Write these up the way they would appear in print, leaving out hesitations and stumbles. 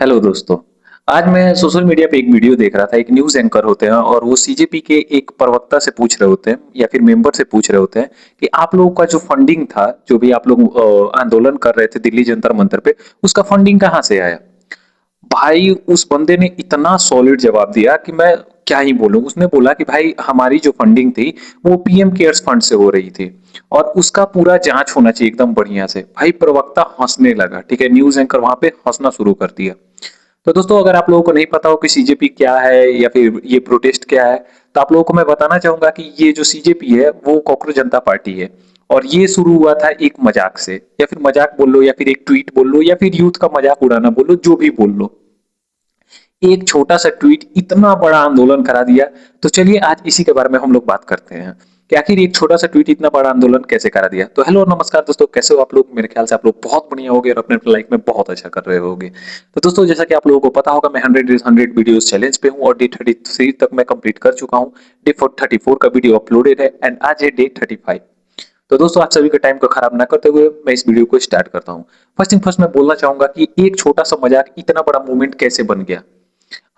Hello दोस्तों। आज मैं सोशल मीडिया पे एक वीडियो देख रहा था। एक न्यूज़ एंकर होते हैं और वो सीजेपी के एक प्रवक्ता से पूछ रहे होते हैं या फिर मेंबर से पूछ रहे होते हैं कि आप लोगों का जो फंडिंग था, जो भी आप लोग आंदोलन कर रहे थे दिल्ली जंतर मंतर पे, उसका फंडिंग कहाँ से आया? भाई उस बंदे ने इतना सॉलिड जवाब दिया कि मैं क्या ही बोलूं। उसने बोला कि भाई हमारी जो फंडिंग थी वो पीएम केयर्स फंड से हो रही थी और उसका पूरा जांच होना चाहिए एकदम बढ़िया से। भाई प्रवक्ता हंसने लगा, ठीक है, न्यूज़ एंकर वहां पे हंसना शुरू कर दिया। तो दोस्तों, अगर आप लोगों को नहीं पता हो कि सीजेपी क्या है या फिर ये प्रोटेस्ट क्या है, तो आप लोगों को मैं बताना चाहूंगा कि ये जो सीजेपी है वो कॉकरोच जनता पार्टी है। और ये शुरू हुआ था एक मजाक से, या फिर मजाक बोल लो या फिर एक ट्वीट बोल लो या फिर यूथ का मजाक उड़ाना बोल लो, जो भी बोल लो। एक छोटा सा ट्वीट इतना बड़ा आंदोलन करा दिया। तो चलिए आज इसी के बारे में हम लोग बात करते हैं कि आखिर एक छोटा सा ट्वीट इतना बड़ा आंदोलन कैसे करा दिया। तो हेलो और नमस्कार दोस्तों, कैसे हो आप लोग? मेरे ख्याल से आप लोग बहुत बढ़िया होगे और अपने अपने लाइफ में बहुत अच्छा कर रहे होगे। तो दोस्तों, जैसा कि आप लोगों को पता होगा, मैं 100 वीडियोस चैलेंज पे हूँ और डे 33 तक मैं कंप्लीट कर चुका हूँ। डे 34 का वीडियो अपलोडेड है एंड आज है डे 35। तो दोस्तों, आप सभी के टाइम को खराब ना करते हुए मैं इस वीडियो को स्टार्ट करता हूँ। फर्स्ट थिंग फर्स्ट, मैं बोलना चाहूंगा कि एक छोटा सा मजाक इतना बड़ा मूवमेंट कैसे बन गया।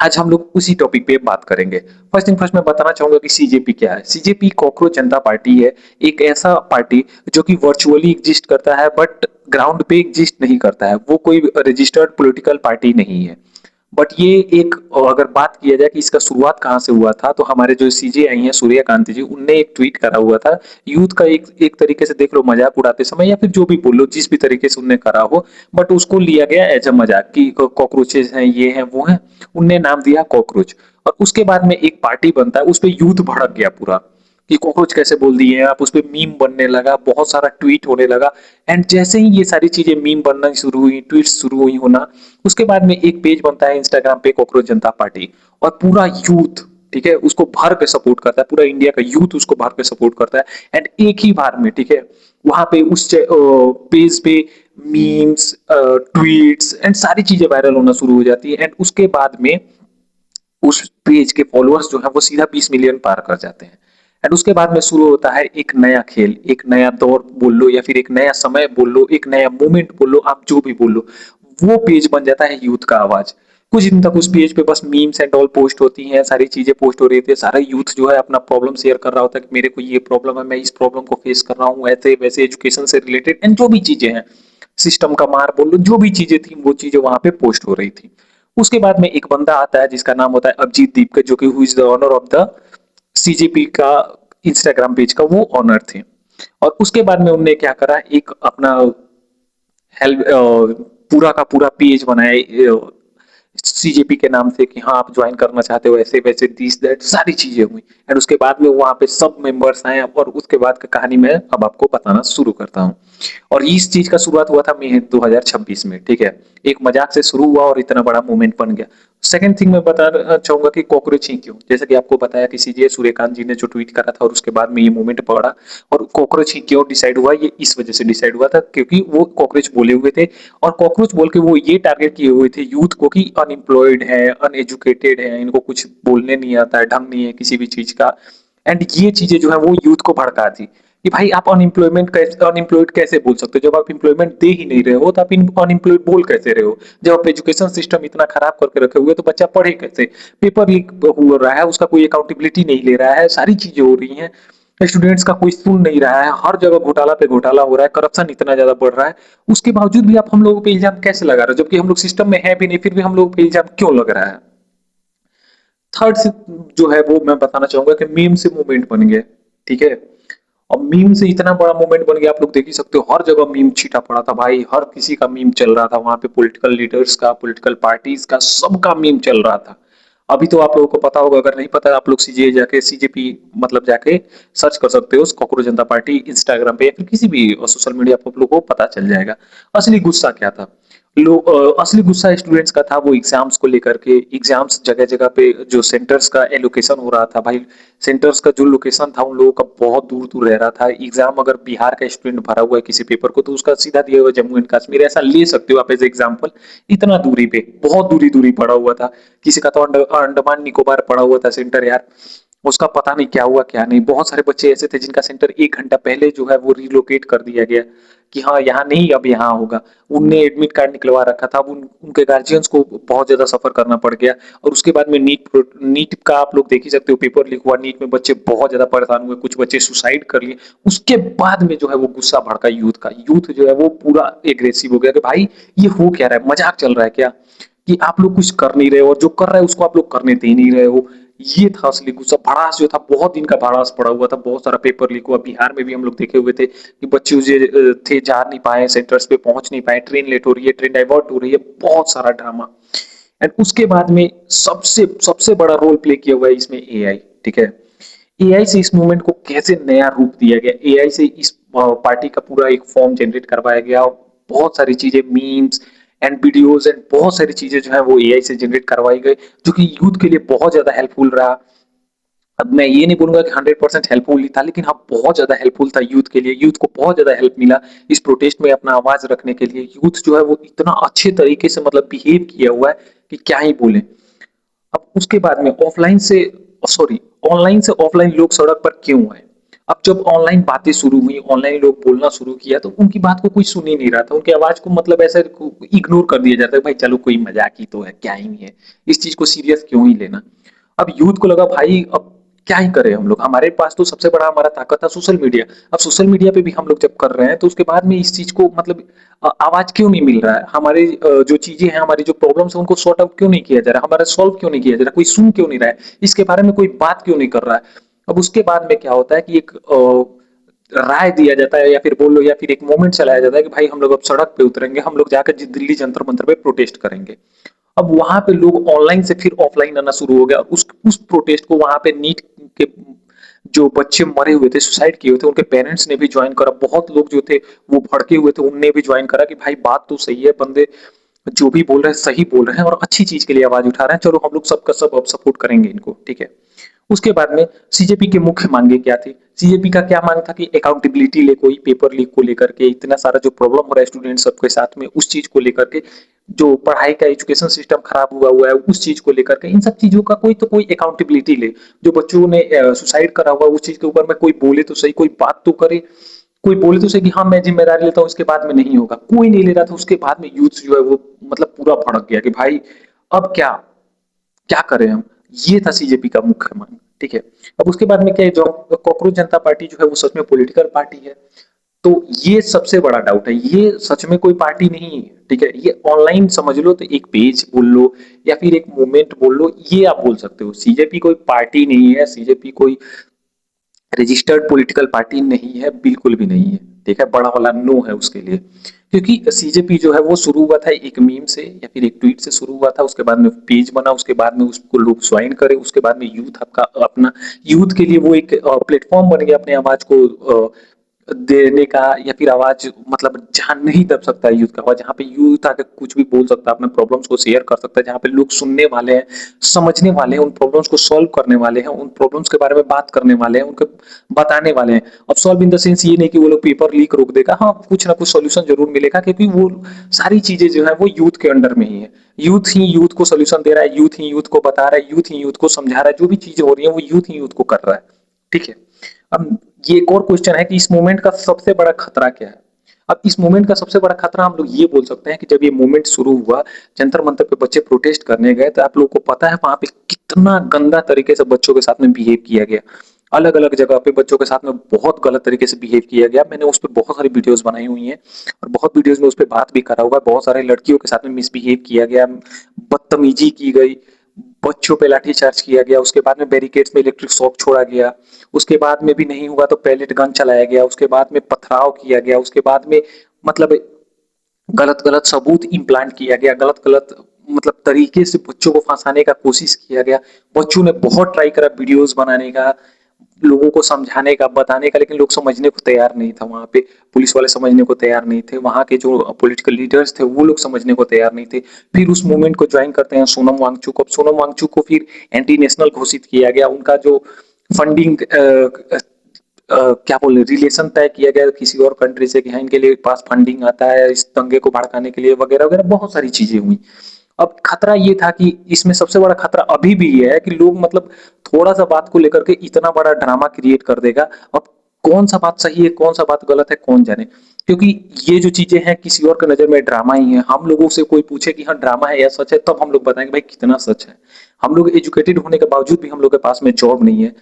आज हम लोग उसी टॉपिक पे बात करेंगे। फर्स्ट थिंग फर्स्ट, मैं बताना चाहूंगा कि सीजेपी क्या है। सीजेपी कॉकरोच जनता पार्टी है। एक ऐसा पार्टी जो कि वर्चुअली एग्जिस्ट करता है बट ग्राउंड पे एग्जिस्ट नहीं करता है। वो कोई रजिस्टर्ड पॉलिटिकल पार्टी नहीं है। बट ये एक, अगर बात किया जाए कि इसका शुरुआत कहाँ से हुआ था, तो हमारे जो सीजे आई हैं सूर्यकांत जी, उनने एक ट्वीट करा हुआ था। यूथ का एक एक तरीके से देख लो मजाक उड़ाते समय या फिर जो भी बोलो, जिस भी तरीके से उनने करा हो, बट उसको लिया गया एज अ मजाक कि कॉकरोचेस हैं, ये हैं, वो हैं। उनने नाम दिया कॉकरोच। और उसके बाद में एक पार्टी बनता है, उस पर यूथ भड़क गया पूरा कि कॉकरोच कैसे बोल दिए आप। उस पर मीम बनने लगा, बहुत सारा ट्वीट होने लगा। एंड जैसे ही ये सारी चीजें मीम बनना शुरू हुई, ट्वीट्स शुरू हुई होना, उसके बाद में एक पेज बनता है इंस्टाग्राम पे, कॉकरोच जनता पार्टी। और पूरा यूथ, ठीक है, उसको भर के सपोर्ट करता है। पूरा इंडिया का यूथ उसको भर के सपोर्ट करता है। एंड एक ही बार में, ठीक है, वहां पे उस पेज पे मीम्स, ट्वीट्स एंड सारी चीजें वायरल होना शुरू हो जाती है। एंड उसके बाद में उस पेज के फॉलोअर्स जो है वो सीधा 20 मिलियन पार कर जाते हैं। एंड उसके बाद में शुरू होता है एक नया खेल, एक नया दौर बोल लो या फिर एक नया समय बोल लो, एक नया मोमेंट बोल लो, आप जो भी बोल लो। वो पेज बन जाता है यूथ का आवाज। कुछ दिन तक उस पेज पे बस मीम्स एंड ऑल पोस्ट होती हैं, सारी चीजें पोस्ट हो रही थी। सारा यूथ जो है अपना प्रॉब्लम शेयर कर रहा होता है कि मेरे को ये प्रॉब्लम है, मैं इस प्रॉब्लम को फेस कर रहा हूँ, ऐसे वैसे एजुकेशन से रिलेटेड एंड जो भी चीजें हैं, सिस्टम का मार बोल लो, जो भी चीजें थी वो चीजें वहां पे पोस्ट हो रही थी। उसके बाद में एक बंदा आता है जिसका नाम होता है अभिजीत दीपकर, जो कि who is the owner of the CJP का इंस्टाग्राम पेज का वो ऑनर थे। और उसके बाद में उनने क्या करा, एक अपना हेल्प, पूरा का पूरा पेज बनाया सीजेपी के नाम से कि हाँ आप ज्वाइन करना चाहते हो, ऐसे वैसे दिस दैट सारी चीजें हुई। एंड उसके बाद में वहां पे सब मेंबर्स आए और उसके बाद का कहानी मैं अब आपको बताना शुरू करता हूँ। और इस चीज का शुरुआत हुआ था मई 2026 में, ठीक है। एक मजाक से शुरू हुआ और इतना बड़ा मूवमेंट बन गया। सेकंड थिंग मैं बताना चाहूंगा कि कॉकरोच ही क्यों। जैसे कि आपको बताया कि सीजे सूर्यकांत जी ने जो ट्वीट करा था और उसके बाद में ये मूवमेंट पड़ा। और कॉकरोच ही क्यों डिसाइड हुआ, ये इस वजह से डिसाइड हुआ था क्योंकि वो कॉकरोच बोले हुए थे। और कॉकरोच बोल के वो ये टारगेट किए हुए थे यूथ को कि अनएम्प्लॉयड है, अनएजुकेटेड है, इनको कुछ बोलने नहीं आता है, ढंग नहीं है किसी भी चीज का। एंड ये चीजें जो है वो यूथ को भड़का दी कि भाई आप अनएम्प्लॉयड कैसे बोल सकते हो? जब आप एम्प्लॉयमेंट दे ही नहीं रहे हो तो आप अनएम्प्लॉयड बोल कैसे रहे हो? जब आप एजुकेशन सिस्टम इतना खराब करके रखे हुए तो बच्चा पढ़े कैसे? पेपर लीक हो रहा है, उसका कोई अकाउंटेबिलिटी नहीं ले रहा है, सारी चीजें हो रही हैं, स्टूडेंट्स का कोई सुन नहीं रहा है, हर जगह घोटाला पे घोटाला हो रहा है, करप्शन इतना ज्यादा बढ़ रहा है। उसके बावजूद भी आप हम लोगों पे इल्जाम कैसे लगा रहे हो, जबकि हम लोग सिस्टम में है भी नहीं, फिर भी हम लोगों पे इल्जाम क्यों लग रहा है? थर्ड से जो है वो मैं बताना चाहूंगा कि मीम से मूवमेंट बन गया, ठीक है। और मीम से इतना बड़ा मूवमेंट बन गया, आप लोग देख ही सकते हो, हर जगह मीम छीटा पड़ा था भाई, हर किसी का मीम चल रहा था वहां पे, पॉलिटिकल लीडर्स का, पॉलिटिकल पार्टीज का, सबका मीम चल रहा था। अभी तो आप लोगों को पता होगा, अगर नहीं पता आप लोग सीजे जाके सीजेपी मतलब जाके सर्च कर सकते हो कॉकरोच जनता पार्टी इंस्टाग्राम पे या फिर किसी भी सोशल मीडिया पर, आप लोग को पता चल जाएगा असली गुस्सा क्या था। असली गुस्सा स्टूडेंट्स का था वो एग्जाम्स को लेकर के। एग्जाम्स जगह जगह पे जो सेंटर्स का एलोकेशन हो रहा था भाई, सेंटर्स का जो लोकेशन था उन लोगों का बहुत दूर दूर रह रहा था। एग्जाम अगर बिहार का स्टूडेंट भरा हुआ है किसी पेपर को, तो उसका सीधा दिया हुआ जम्मू एंड कश्मीर, ऐसा ले सकते हो आप एज एग्जाम्पल। इतना दूरी पे, बहुत दूरी दूरी पड़ा हुआ था। किसी का तो अंडमान निकोबार पड़ा हुआ था सेंटर यार, उसका पता नहीं क्या हुआ क्या नहीं। बहुत सारे बच्चे ऐसे थे जिनका सेंटर 1 घंटा पहले जो है वो रिलोकेट कर दिया गया कि हाँ, यहाँ नहीं अब यहाँ होगा। उनने एडमिट कार्ड निकलवा रखा था, अब उनके गार्जियंस को बहुत ज़्यादा सफ़र करना पड़ गया और उसके बाद में नीट का आप लोग देख ही सकते हो, पेपर लीक हुआ, नीट में बच्चे बहुत ज़्यादा परेशान हुए, कुछ बच्चे सुसाइड कर लिए। उसके बाद में जो है वो गुस्सा भड़का यूथ का, यूथ जो है वो पूरा एग्रेसिव हो गया कि भाई ये हो क्या रहा है, मज़ाक चल रहा है क्या? कि आप लोग कुछ कर नहीं रहे हो और जो कर रहा है उसको आप लोग करने दे नहीं रहे हो। ये था असली गुस्सा। भड़ास जो था, बहुत दिन का भड़ास पड़ा हुआ था, बहुत सारा पेपर लीक हुआ। बिहार में भी हम लोग देखे हुए थे कि बच्चे थे, जा नहीं पाए, सेंटर्स पे पहुंच नहीं पाए, ट्रेन लेट हो रही है, ट्रेन डाइवर्ट हो रही है, बहुत सारा ड्रामा। एंड उसके बाद में सबसे सबसे बड़ा रोल प्ले किया हुआ है इसमें एआई। ठीक है, एआई से इस मूवमेंट को कैसे नया रूप दिया गया, एआई से इस पार्टी का पूरा एक फॉर्म जनरेट करवाया गया। बहुत सारी चीजें, मीम्स एंड वीडियोस एंड बहुत सारी चीजें जो है वो एआई से जनरेट करवाई गई, जो कि यूथ के लिए बहुत ज्यादा हेल्पफुल रहा। अब मैं ये नहीं बोलूंगा कि 100% हेल्पफुल ही था, लेकिन हाँ बहुत ज्यादा हेल्पफुल था यूथ के लिए। यूथ को बहुत ज्यादा हेल्प मिला इस प्रोटेस्ट में अपना आवाज रखने के लिए। यूथ जो है वो इतना अच्छे तरीके से मतलब बिहेव किया हुआ है कि क्या ही बोले। अब उसके बाद में ऑफलाइन से सॉरी ऑनलाइन से ऑफलाइन लोग सड़क पर क्यों आए? अब जब ऑनलाइन बातें शुरू हुई, ऑनलाइन लोग बोलना शुरू किया, तो उनकी बात को कोई सुन ही नहीं रहा था। उनकी आवाज को मतलब ऐसे इग्नोर कर दिया जाता है, भाई चलो कोई मजाक ही तो है, क्या ही है, इस चीज को सीरियस क्यों ही लेना। अब यूथ को लगा भाई अब क्या ही करें हम लोग, हमारे पास तो सबसे बड़ा हमारा ताकत था सोशल मीडिया। अब सोशल मीडिया पे भी हम लोग जब कर रहे हैं तो उसके बाद में इस चीज को मतलब आवाज क्यों नहीं मिल रहा है, हमारी जो चीजें हैं, हमारी जो प्रॉब्लम्स है, उनको सॉर्ट आउट क्यों नहीं किया जा रहा, हमारा सॉल्व क्यों नहीं किया जा रहा, कोई सुन क्यों नहीं रहा है, इसके बारे में कोई बात क्यों नहीं कर रहा है। अब उसके बाद में क्या होता है कि एक राय दिया जाता है, या फिर बोल लो, या फिर एक मोमेंट चलाया जाता है कि भाई हम लोग अब सड़क पे उतरेंगे, हम लोग जाकर दिल्ली जंतर मंतर पे प्रोटेस्ट करेंगे। अब वहां पे लोग ऑनलाइन से फिर ऑफलाइन आना शुरू हो गया। उस प्रोटेस्ट को वहां पे नीट के जो बच्चे मरे हुए थे, सुसाइड किए हुए थे, उनके पेरेंट्स ने भी ज्वाइन करा। बहुत लोग जो थे वो भड़के हुए थे, उनने भी ज्वाइन करा कि भाई बात तो सही है, बंदे जो भी बोल रहे हैं सही बोल रहे हैं और अच्छी चीज के लिए आवाज उठा रहे हैं, चलो हम लोग सबका सब अब सपोर्ट करेंगे इनको। ठीक है, उसके बाद में सीजेपी के मुख्य मांगे क्या थी? सीजेपी का क्या मांग था कि अकाउंटेबिलिटी ले, कोई पेपर लीक को लेकर के इतना सारा जो प्रॉब्लम हो रहा है स्टूडेंट सबके साथ में, उस चीज को लेकर के, जो पढ़ाई का एजुकेशन सिस्टम खराब हुआ है उस चीज को लेकर के, इन सब चीजों का कोई तो कोई अकाउंटेबिलिटी ले। जो बच्चों ने सुसाइड करा हुआ उस चीज के ऊपर में कोई बोले तो सही, कोई बात तो करे, कोई बोले तो सही कि हाँ मैं जिम्मेदारी लेता हूँ, इसके बाद में नहीं होगा। कोई नहीं ले रहा था। उसके बाद में यूथ जो है वो मतलब पूरा भड़क गया कि भाई अब क्या क्या करें हम। ये था सीजेपी का मुख्य मांग। ठीक है, अब उसके बाद में क्या है, जो कॉकरोच जनता पार्टी जो है वो सच में पॉलिटिकल पार्टी है, तो ये सबसे बड़ा डाउट है। ये सच में कोई पार्टी नहीं है। ठीक है, ये ऑनलाइन समझ लो तो एक पेज बोल लो या फिर एक मूवमेंट बोल लो, ये आप बोल सकते हो। सीजेपी कोई पार्टी नहीं है, सीजेपी कोई रजिस्टर्ड पॉलिटिकल पार्टी नहीं है, बिल्कुल भी नहीं है। ठीक है, बड़ा वाला नो है उसके लिए। क्योंकि सीजेपी जो है वो शुरू हुआ था एक मीम से या फिर एक ट्वीट से शुरू हुआ था, उसके बाद में पेज बना, उसके बाद में उसको लोग ज्वाइन करे, उसके बाद में यूथ आपका अपना यूथ के लिए वो एक प्लेटफॉर्म बन गया अपने आवाज को देने का, या फिर आवाज मतलब जहां नहीं दब सकता है यूथ का आवाज, जहां पे यूथ आके कुछ भी बोल सकता है, अपने प्रॉब्लम्स को शेयर कर सकता है, जहां पे लोग सुनने वाले हैं, समझने वाले हैं, उन प्रॉब्लम्स को सॉल्व करने वाले हैं, उन प्रॉब्लम्स के बारे में बात करने वाले हैं, उनको बताने वाले हैं। अब सॉल्व इन द सेंस ये नहीं कि वो लोग पेपर लीक रोक देगा, हाँ कुछ ना कुछ सॉल्यूशन जरूर मिलेगा, क्योंकि वो सारी चीजें जो है वो यूथ के अंडर में ही है। यूथ ही यूथ को सोल्यूशन दे रहा है, यूथ ही यूथ को बता रहा है, यूथ ही यूथ को समझा रहा है, जो भी चीजें हो रही है वो यूथ ही यूथ को कर रहा है। ठीक है, अब ये एक और क्वेश्चन है कि इस मूवमेंट का सबसे बड़ा खतरा क्या है? अब इस मूवमेंट का सबसे बड़ा खतरा हम लोग ये बोल सकते हैं कि जब ये मूवमेंट शुरू हुआ, जंतर मंतर पे बच्चे प्रोटेस्ट करने गए, तो आप लोगों को पता है वहां पे कितना गंदा तरीके से बच्चों के साथ में बिहेव किया गया। अलग अलग जगह पे बच्चों के साथ में बहुत गलत तरीके से बिहेव किया गया। मैंने उस पर बहुत सारी वीडियोस बनाई हुई हैं और बहुत वीडियोस में उस पर बात भी करा हुआ है। बहुत सारे लड़कियों के साथ में मिसबिहेव किया गया, बदतमीजी की गई, बच्चों पे लाठीचार्ज किया गया, उसके बाद में बैरिकेड्स में इलेक्ट्रिक शॉक छोड़ा गया, उसके बाद में भी नहीं हुआ तो पैलेट गन चलाया गया, उसके बाद में पथराव किया गया, उसके बाद में मतलब गलत गलत सबूत इम्प्लांट किया गया, गलत गलत मतलब तरीके से बच्चों को फंसाने का कोशिश किया गया। बच्चों ने बहुत ट्राई करा वीडियोस बनाने का, लोगों को समझाने का, बताने का, लेकिन लोग समझने को तैयार नहीं था। वहां पे पुलिस वाले समझने को तैयार नहीं थे, वहां के जो पॉलिटिकल लीडर्स थे वो लोग समझने को तैयार नहीं थे। फिर उस मूवमेंट को ज्वाइन करते हैं सोनम वांगचुक। अब सोनम वांगचुक को फिर एंटी नेशनल घोषित किया गया। उनका जो फंडिंग क्या बोले रिलेशन तय किया गया किसी और कंट्री से कि हाँ इनके लिए पास फंडिंग आता है इस दंगे को भड़काने के लिए, वगैरह वगैरह बहुत सारी चीजें हुई। अब खतरा ये था कि इसमें सबसे बड़ा खतरा अभी भी ये है कि लोग मतलब थोड़ा सा बात को लेकर के इतना बड़ा ड्रामा क्रिएट कर देगा। अब कौन सा बात सही है, कौन सा बात गलत है, कौन जाने। क्योंकि ये जो चीजें हैं किसी और की नजर में ड्रामा ही है। हम लोगों से कोई पूछे कि हाँ ड्रामा है या सच है, तब हम लोग बताएंगे भाई कितना सच है। हम लोग एजुकेटेड होने के बावजूद भी हम लोग के पास में जॉब नहीं है।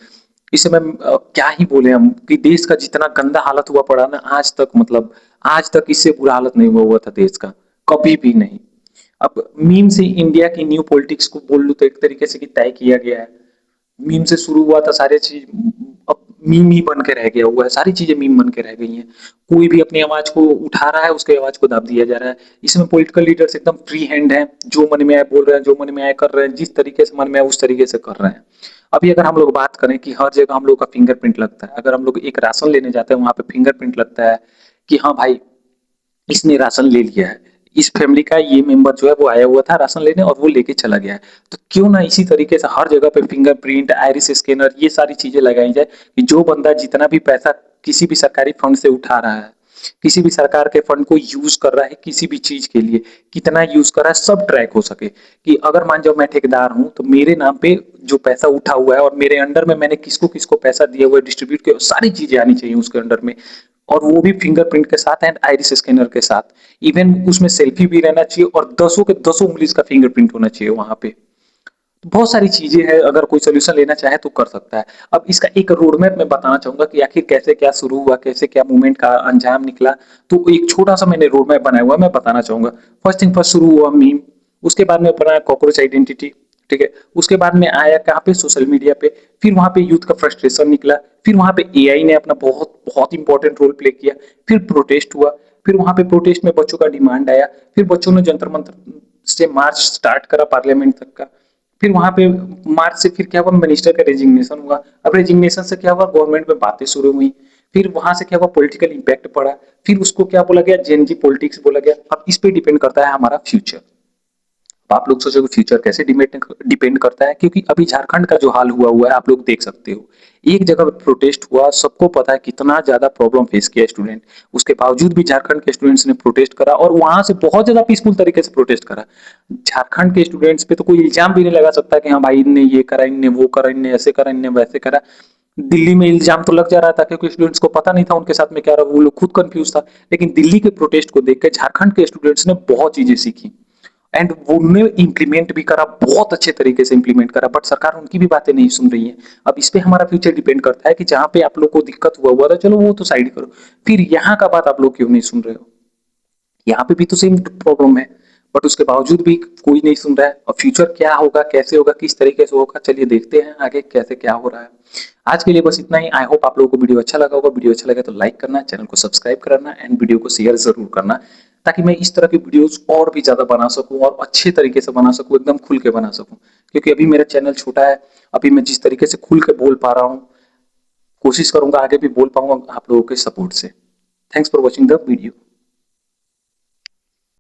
इस समय क्या ही बोले हम कि देश का जितना गंदा हालत हुआ पड़ा ना आज तक, मतलब आज तक इससे बुरा हालत नहीं हुआ हुआ था देश का, कभी भी नहीं। अब मीम से इंडिया की न्यू पॉलिटिक्स को बोल लूं तो एक तरीके से कि तय किया गया है। मीम से शुरू हुआ था सारे चीज, अब मीम ही बन के रह गया हुआ है, सारी चीजें मीम बन के रह गई हैं। कोई भी अपनी आवाज को उठा रहा है, उसके आवाज को दाब दिया जा रहा है। इसमें पॉलिटिकल लीडर्स एकदम फ्री हैंड है, जो मन में आए बोल रहे हैं, जो मन में आए कर रहे हैं, जिस तरीके से मन में आए उस तरीके से कर रहे हैं। अभी अगर हम लोग बात करें कि हर जगह हम लोग का फिंगरप्रिंट लगता है, अगर हम लोग एक राशन लेने जाते हैं वहां पे फिंगरप्रिंट लगता है कि हाँ भाई इसने राशन ले लिया है, इस फैमिली का ये मेंबर जो है वो आया हुआ था राशन लेने और वो लेके चला गया है। तो क्यों ना इसी तरीके से हर जगह पे फिंगरप्रिंट, आइरिस स्कैनर, ये सारी चीजें लगाई जाए कि जो बंदा जितना भी पैसा किसी भी सरकारी फंड से उठा रहा है, किसी भी सरकार के फंड को यूज कर रहा है किसी भी चीज के लिए, कितना यूज कर रहा है, सब ट्रैक हो सके। कि अगर मान जाओ मैं ठेकेदार हूं तो मेरे नाम पे जो पैसा उठा हुआ है और मेरे अंडर में मैंने किसको किसको पैसा दिया हुआ है, डिस्ट्रीब्यूट किया, सारी चीजें आनी चाहिए उसके अंडर में। और वो भी फिंगरप्रिंट के साथ एंड आइरिस स्कैनर के साथ। इवन उसमें सेल्फी भी रहना चाहिए और दसों के दसों उंगली का फिंगरप्रिंट होना चाहिए वहां पे। तो बहुत सारी चीजें हैं, अगर कोई सोल्यूशन लेना चाहे तो कर सकता है। अब इसका एक रोड मैप मैं बताना चाहूंगा कि आखिर कैसे क्या शुरू हुआ, कैसे क्या मूवमेंट का अंजाम निकला। तो एक छोटा सा मैंने रोड मैप बनाया हुआ है, मैं बताना चाहूंगा। फर्स्ट थिंग फर्स्ट शुरू हुआ मीम, उसके बाद में बनाया कॉकरोच आइडेंटिटी, ठीक है। उसके बाद में आया कहाँ पे, सोशल मीडिया पे। फिर वहां पे यूथ का फ्रस्ट्रेशन निकला। फिर वहां पे एआई ने अपना बहुत बहुत इंपॉर्टेंट रोल प्ले किया। फिर प्रोटेस्ट हुआ। फिर वहां पे प्रोटेस्ट में बच्चों का डिमांड आया। फिर बच्चों ने जंतर मंतर से मार्च स्टार्ट करा पार्लियामेंट तक का। फिर वहां पे मार्च से फिर क्या हुआ, मिनिस्टर का रेजिग्नेशन हुआ। अब रेजिग्नेशन से क्या हुआ, गवर्नमेंट में बातें शुरू हुई। फिर वहां से क्या हुआ, पॉलिटिकल इंपैक्ट पड़ा। फिर उसको क्या बोला गया, जेनजी पॉलिटिक्स बोला गया। अब इस पे डिपेंड करता है हमारा फ्यूचर। तो आप लोग सोचोगे फ्यूचर कैसे डिपेंड डिपेंड करता है, क्योंकि अभी झारखंड का जो हाल हुआ हुआ है आप लोग देख सकते हो। एक जगह पे प्रोटेस्ट हुआ, सबको पता है कितना ज्यादा प्रॉब्लम फेस किया स्टूडेंट। उसके बावजूद भी झारखंड के स्टूडेंट्स ने प्रोटेस्ट करा और वहां से बहुत ज्यादा पीसफुल तरीके से प्रोटेस्ट करा। झारखंड के स्टूडेंट्स पे तो कोई इल्जाम भी नहीं लगा सकता कि हाँ भाई इनने ये करा, इनने वो करा, इनने ऐसे करा, इनने वैसे करा। दिल्ली में इल्जाम तो लग जा रहा था क्योंकि स्टूडेंट्स को पता नहीं था उनके साथ में क्या रहा, वो लोग खुद कंफ्यूज था। लेकिन दिल्ली के प्रोटेस्ट को देख के झारखंड के स्टूडेंट्स ने बहुत चीजें सीखी एंड उन्होंने इंप्लीमेंट भी करा, बहुत अच्छे तरीके से इंप्लीमेंट करा। बट सरकार उनकी भी बातें नहीं सुन रही है। अब इस पे हमारा फ्यूचर डिपेंड करता है कि जहां पे आप लोग को दिक्कत हुआ हुआ था चलो वो तो साइड करो, फिर यहाँ का बात आप लोग क्यों नहीं सुन रहे हो। यहाँ पे भी तो सेम प्रॉब्लम है, बट उसके बावजूद भी कोई नहीं सुन रहा है। और फ्यूचर क्या होगा, कैसे होगा, किस तरीके से होगा, चलिए देखते हैं आगे कैसे क्या हो रहा है। आज के लिए बस इतना ही। आई होप आप लोगों को वीडियो अच्छा लगा होगा। वीडियो अच्छा लगे तो लाइक करना, चैनल को सब्सक्राइब करना एंड वीडियो को शेयर जरूर करना, ताकि मैं इस तरह की वीडियोस और भी ज्यादा बना सकूं और अच्छे तरीके से बना सकूं, एकदम खुल के बना सकूं। क्योंकि अभी मेरा चैनल छोटा है, अभी मैं जिस तरीके से खुल के बोल पा रहा हूँ, कोशिश करूंगा आगे भी बोल पाऊंगा आप लोगों के सपोर्ट से। Thanks for watching the video.